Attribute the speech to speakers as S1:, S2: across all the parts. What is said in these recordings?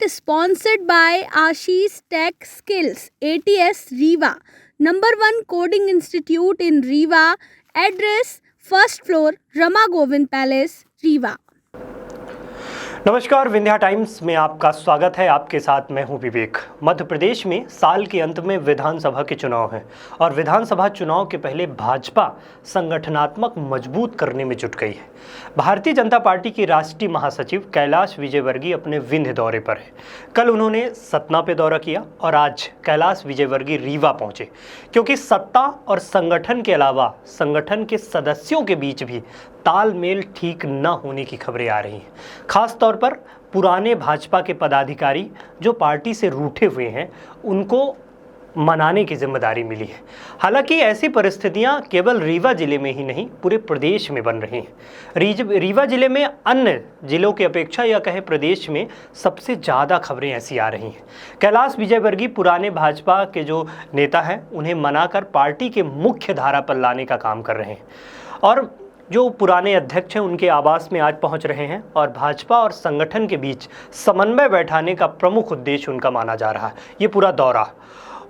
S1: sponsored by Ashish Tech Skills, ATS Riva, #1 coding institute in Riva. Address: first floor, Rama Govind Palace, Riva.
S2: नमस्कार, Vindhya times में आपका स्वागत है। आपके साथ मैं हूं विवेक। मध्य प्रदेश में साल के अंत में विधानसभा के चुनाव हैं और विधानसभा चुनाव के पहले भाजपा संगठनात्मक मजबूत करने में जुट गई है। भारतीय जनता पार्टी की राष्ट्रीय महासचिव कैलाश विजयवर्गीय अपने विंध्य दौरे पर है। कल उन्होंने सतना पे दौरा किया और आज कैलाश विजयवर्गीय रीवा पहुंचे, क्योंकि सत्ता और संगठन के अलावा संगठन के सदस्यों के बीच भी तालमेल ठीक न होने की खबरें आ रही हैं। खास तौर पर पुराने भाजपा के पदाधिकारी जो पार्टी से रूठे हुए हैं, उनको मनाने की जिम्मेदारी मिली है। हालांकि ऐसी परिस्थितियां केवल रीवा जिले में ही नहीं, पूरे प्रदेश में बन रही हैं। रीवा जिले में अन्य जिलों की अपेक्षा या कहे प्रदेश में सबसे ज़्यादा खबरें ऐसी आ रही हैं। कैलाश विजयवर्गीय पुराने भाजपा के जो नेता हैं, उन्हें मनाकर पार्टी के मुख्य धारा पर लाने का काम कर रहे हैं और जो पुराने अध्यक्ष हैं उनके आवास में आज पहुंच रहे हैं और भाजपा और संगठन के बीच समन्वय बैठाने का प्रमुख उद्देश्य उनका माना जा रहा है। ये पूरा दौरा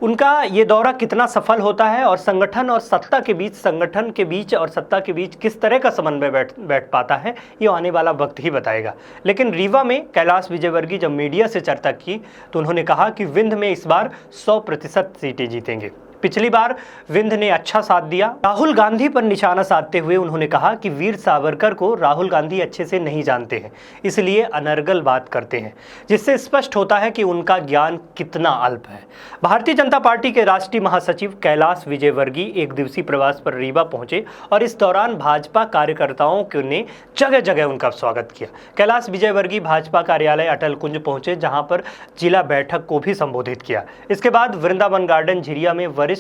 S2: उनका कितना सफल होता है और संगठन और सत्ता के बीच, संगठन के बीच और सत्ता के बीच किस तरह का समन्वय बैठ पाता है, ये आने वाला वक्त ही बताएगा। लेकिन रीवा में कैलाश विजयवर्गीय जब मीडिया से चर्चा की तो उन्होंने कहा कि विंध्य में इस बार 100% सीटें जीतेंगे। पिछली बार विंध्य ने अच्छा साथ दिया। राहुल गांधी पर निशाना साधते हुए उन्होंने कहा कि वीर सावरकर को राहुल गांधी अच्छे से नहीं जानते हैं, इसलिए अनर्गल बात करते हैं, जिससे स्पष्ट होता है कि उनका ज्ञान कितना अल्प है। भारतीय जनता पार्टी के राष्ट्रीय महासचिव कैलाश विजयवर्गीय एक दिवसीय प्रवास पर रीवा पहुंचे और इस दौरान भाजपा कार्यकर्ताओं ने जगह जगह उनका स्वागत किया। कैलाश विजयवर्गीय भाजपा कार्यालय अटल कुंज पहुंचे, जहां पर जिला बैठक को भी संबोधित किया। इसके बाद वृंदावन गार्डन झिरिया में वरिष्ठ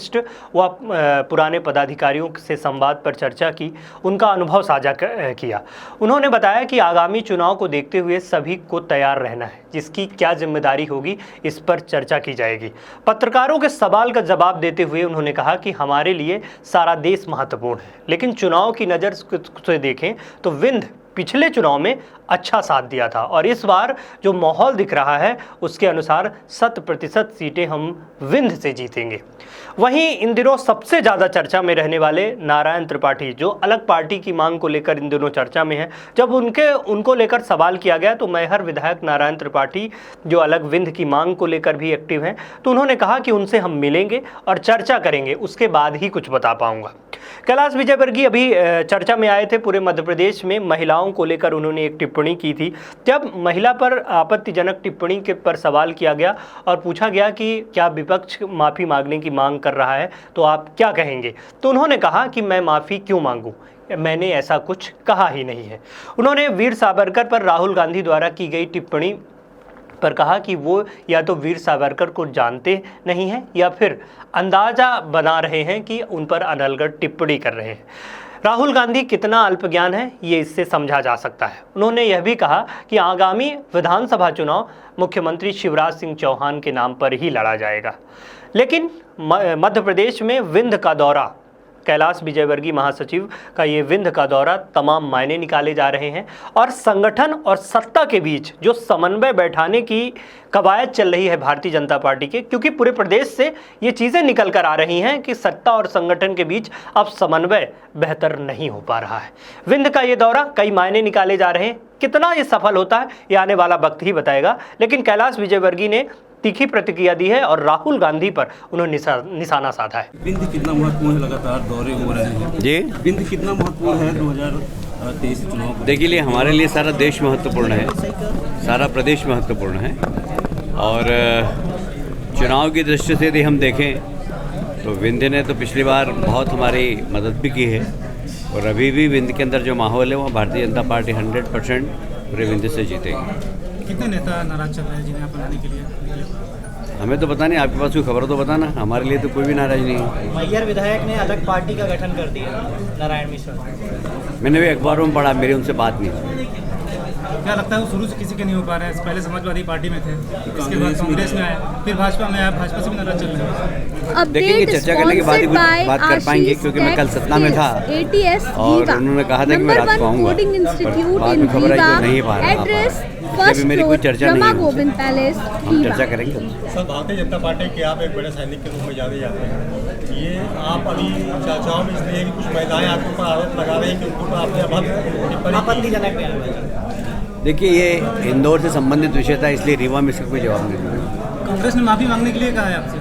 S2: व पुराने पदाधिकारियों से संवाद पर चर्चा की, उनका अनुभव साझा किया। उन्होंने बताया कि आगामी चुनाव को देखते हुए सभी को तैयार रहना है, जिसकी क्या जिम्मेदारी होगी इस पर चर्चा की जाएगी। पत्रकारों के सवाल का जवाब देते हुए उन्होंने कहा कि हमारे लिए सारा देश महत्वपूर्ण है, लेकिन चुनाव की नज़र से देखें तो विंध्य पिछले चुनाव में अच्छा साथ दिया था और इस बार जो माहौल दिख रहा है उसके अनुसार 100% सीटें हम विंध्य से जीतेंगे। वहीं इन दिनों सबसे ज़्यादा चर्चा में रहने वाले नारायण त्रिपाठी, जो अलग पार्टी की मांग को लेकर इन दिनों चर्चा में है, जब उनको लेकर सवाल किया गया तो मैहर विधायक नारायण त्रिपाठी, जो अलग विंध्य की मांग को लेकर भी एक्टिव हैं, तो उन्होंने कहा कि उनसे हम मिलेंगे और चर्चा करेंगे, उसके बाद ही कुछ बता पाऊँगा। कैलाश विजयवर्गीय अभी चर्चा में आए थे। पूरे मध्य प्रदेश में महिलाओं को लेकर उन्होंने एक टिप्पणी की थी। जब महिला पर आपत्तिजनक टिप्पणी के पर सवाल किया गया और पूछा गया कि क्या विपक्ष माफ़ी मांगने की मांग कर रहा है तो आप क्या कहेंगे, तो उन्होंने कहा कि मैं माफ़ी क्यों मांगूं, मैंने ऐसा कुछ कहा ही नहीं है। उन्होंने वीर सावरकर पर राहुल गांधी द्वारा की गई टिप्पणी पर कहा कि वो या तो वीर सावरकर को जानते नहीं हैं या फिर अंदाज़ा बना रहे हैं कि उन पर अनलगढ़ टिप्पणी कर रहे हैं। राहुल गांधी कितना अल्पज्ञान है, ये इससे समझा जा सकता है। उन्होंने यह भी कहा कि आगामी विधानसभा चुनाव मुख्यमंत्री शिवराज सिंह चौहान के नाम पर ही लड़ा जाएगा। लेकिन मध्य प्रदेश में विंध्य का दौरा, कैलाश विजयवर्गीय महासचिव का ये विंध्य का दौरा तमाम मायने निकाले जा रहे हैं और संगठन और सत्ता के बीच जो समन्वय बैठाने की कवायद चल रही है भारतीय जनता पार्टी के, क्योंकि पूरे प्रदेश से ये चीज़ें निकल कर आ रही हैं कि सत्ता और संगठन के बीच अब समन्वय बेहतर नहीं हो पा रहा है। विंध्य का ये दौरा कई मायने निकाले जा रहे हैं, कितना ये सफल होता है ये आने वाला वक्त ही बताएगा। लेकिन कैलाश विजयवर्गीय ने तीखी प्रतिक्रिया दी है और राहुल गांधी पर उन्होंने निशाना साधा है।
S3: विंध्य कितना महत्वपूर्ण है, लगातार दौरे हो रहे हैं जी, विंध्य कितना महत्वपूर्ण है 2023 चुनाव?
S4: देखिए, हमारे लिए सारा देश महत्वपूर्ण है, सारा प्रदेश महत्वपूर्ण है और चुनाव की दृष्टि से यदि हम देखें तो विंध्य ने तो पिछली बार बहुत हमारी मदद भी की है और अभी भी विंध्य के अंदर जो माहौल है वो भारतीय जनता पार्टी 100% पूरे विंध्य से जीतेगी।
S3: कितने नेता नाराज चल रहे हैं जिन्हें आप बनाने के लिए?
S4: हमें तो पता नहीं, आपके पास कोई खबर तो बताना। हमारे लिए तो कोई भी नाराज नहीं है।
S5: मैहर विधायक ने अलग पार्टी का गठन कर दिया, नारायण मिश्रा।
S4: मैंने भी अखबारों में पढ़ा, मेरी उनसे बात नहीं।
S3: क्या लगता है शुरू से किसी के नहीं हो पा रहे हैं? पहले समाजवादी पार्टी में थे, इसके बाद कांग्रेस में आए, फिर भाजपा में आए, भाजपा से भी नाराज चल रहे हैं।
S4: देखेंगे, चर्चा करने के बाद ही बात कर पाएंगे, क्योंकि मैं कल सतना में था और उन्होंने कहा था कि मैं रात को आऊँगा, पर बाद में खबर आई तो नहीं पा रहा।
S1: फर्स्ट
S4: मेरी कोई
S1: फ्लोर
S4: चर्चा नहीं
S1: रमा
S4: है उनसे।
S1: गोविंद पैलेस
S4: हम चर्चा
S1: रीवा।
S4: करेंगे।
S6: सर, भारतीय जनता पार्टी के आप एक बड़े सैनिक के रूप में जाने जाते हैं। ये आप अभी चर्चाओं में इसलिए कि कुछ महिलाएं आपके ऊपर आरोप लगा रही हैं कि उनको आपने अब
S5: आपत्तिजनक बयान दिया।
S4: देखिए, ये इंदौर से संबंधित विषय था, इसलिए रीवा में इसका कोई जवाब नहीं दूंगा।
S3: कांग्रेस ने माफी मांगने के लिए कहा है आपसे,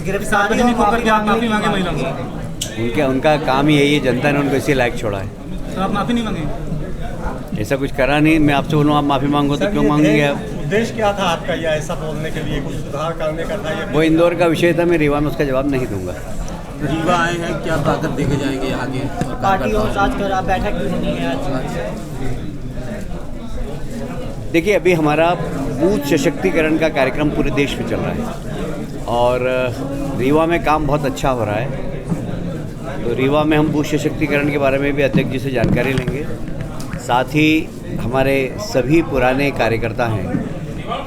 S5: गिरफ्तारी
S3: सार्वजनिक होकर के आप माफी मांगे महिलाओं से,
S4: उनका काम ही यही है, जनता ने उनको इसी लायक छोड़ा है।
S3: तो आप माफी नहीं मांगे?
S4: ऐसा कुछ करा नहीं। मैं आपसे बोलूँ आप माफ़ी मांगो तो क्यों मांगेंगे आप?
S6: उद्देश्य क्या था आपका, या ऐसा बोलने के लिए कुछ सुधार करने का था?
S4: वो इंदौर का विषय था, मैं रीवा में उसका जवाब नहीं दूंगा।
S7: रीवा आए हैं, क्या ताकत देके जाएंगे आगे?
S5: पार्टी और आज कर आप बैठक भी होनी है आज।
S4: देखिए, अभी हमारा बूथ सशक्तिकरण का कार्यक्रम पूरे देश में चल रहा है और रीवा में काम बहुत अच्छा हो रहा है। तो रीवा में हम बूथ सशक्तिकरण के बारे में भी अध्यक्ष जी से जानकारी लेंगे। साथ ही हमारे सभी पुराने कार्यकर्ता हैं,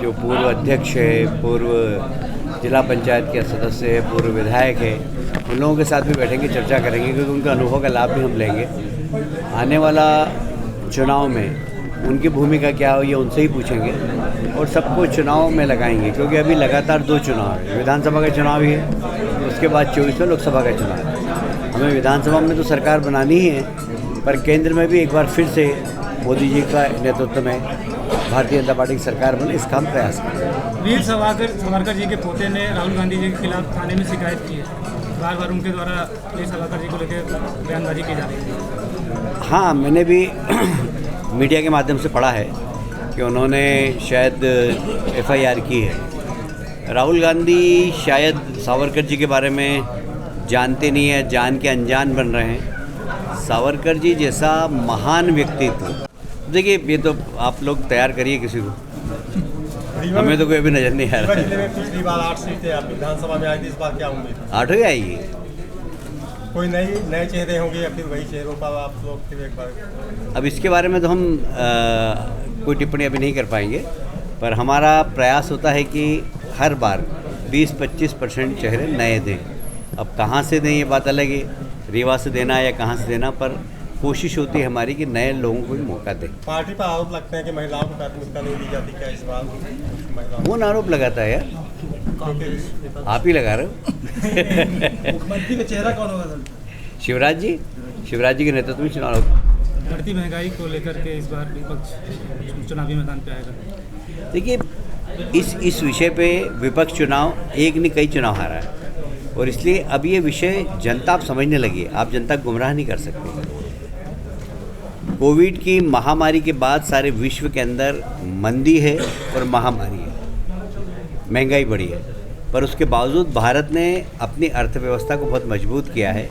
S4: जो पूर्व अध्यक्ष है, पूर्व जिला पंचायत के सदस्य है, पूर्व विधायक है, उन लोगों के साथ भी बैठेंगे, चर्चा करेंगे, क्योंकि उनका अनुभव का लाभ भी हम लेंगे। आने वाला चुनाव में उनकी भूमिका क्या हो, ये उनसे ही पूछेंगे और सबको चुनाव में लगाएंगे, क्योंकि अभी लगातार 2 चुनाव है। विधानसभा का चुनाव ही है, उसके बाद 24 में लोकसभा का चुनाव है। हमें विधानसभा में तो सरकार बनानी ही है, पर केंद्र में भी एक बार फिर से मोदी जी का नेतृत्व में भारतीय जनता पार्टी की सरकार बने, इसका हम प्रयास करें।
S3: वीर सावरकर जी के पोते ने राहुल गांधी जी के खिलाफ थाने में शिकायत की है, बार बार उनके द्वारा वीर सावरकर जी को लेकर बयानबाजी की जा रही है।
S4: हाँ, मैंने भी मीडिया के माध्यम से पढ़ा है कि उन्होंने शायद FIR की है। राहुल गांधी शायद सावरकर जी के बारे में जानते नहीं है, जान के अनजान बन रहे हैं। सावरकर जी जैसा महान व्यक्तित्व, देखिए, ये तो आप लोग तैयार करिए किसी को, हमें तो कोई अभी नजर नहीं आ रहा है।
S6: जिले में पिछली बार 8 सीटें आप विधानसभा में आई थी, इस बार क्या उम्मीद?
S4: 8 ही आएगी।
S6: कोई नए चेहरे होंगे या फिर वही चेहरों पर आप लोग फिर एक बार?
S4: अब इसके बारे में तो हम कोई टिप्पणी अभी नहीं कर पाएंगे, पर हमारा प्रयास होता है कि हर बार 20-25% चेहरे नए दें। अब कहाँ से दें ये बात अलग है, रीवा से देना या कहाँ से देना, पर कोशिश होती है हमारी कि नए लोगों को भी मौका दें।
S6: पार्टी पर आरोप लगते हैं कि महिलाओं को प्राथमिकता नहीं दी जाती, क्या इस बार महिलाओं
S4: कौन आरोप लगाता है यार?
S6: को?
S4: आप ही लगा रहे हो।
S3: मुख्यमंत्री का चेहरा कौन होगा सर?
S4: शिवराज जी के नेतृत्व में चुनाव होगा।
S3: बढ़ती महंगाई को लेकर के इस बार विपक्ष चुनावी मैदान पे आएगा।
S4: देखिए, इस विषय पे विपक्ष चुनाव एक नहीं कई चुनाव हारा है और इसलिए अब ये विषय जनता आप समझने लगी है। आप जनता को गुमराह नहीं कर सकते। कोविड की महामारी के बाद सारे विश्व के अंदर मंदी है और महामारी है, महंगाई बढ़ी है, पर उसके बावजूद भारत ने अपनी अर्थव्यवस्था को बहुत मजबूत किया है।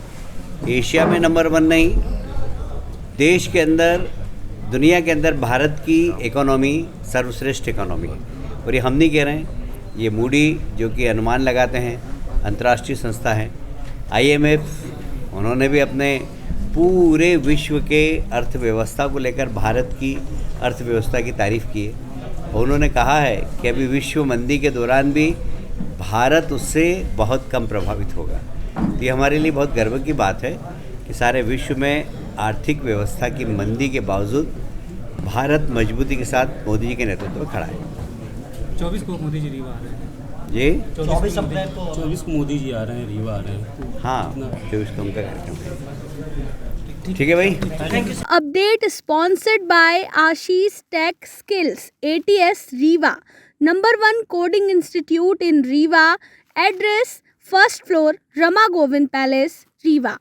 S4: एशिया में नंबर 1 नहीं, देश के अंदर, दुनिया के अंदर भारत की इकोनॉमी सर्वश्रेष्ठ इकोनॉमी है। और ये हम नहीं कह रहे हैं, ये मूडी जो कि अनुमान लगाते हैं, अंतर्राष्ट्रीय संस्था है, IMF, उन्होंने भी अपने पूरे विश्व के अर्थव्यवस्था को लेकर भारत की अर्थव्यवस्था की तारीफ़ की है और उन्होंने कहा है कि अभी विश्व मंदी के दौरान भी भारत उससे बहुत कम प्रभावित होगा। तो ये हमारे लिए बहुत गर्व की बात है कि सारे विश्व में आर्थिक व्यवस्था की मंदी के बावजूद भारत मजबूती के साथ मोदी जी के नेतृत्व में खड़ा है।
S3: 24 को मोदी जी रीवा आ रहे हैं।
S4: जी
S5: 24 अप्रैल को
S7: 24 को मोदी जी आ रहे हैं, रीवा आ रहे हैं।
S4: हाँ, 24 को उनका कार्यक्रम है। ठीक है भाई।
S1: Update sponsored by Ashish Tech Skills, ATS Rewa, number 1 coding institute in Rewa. Address: first floor, Rama Govind Palace, Rewa.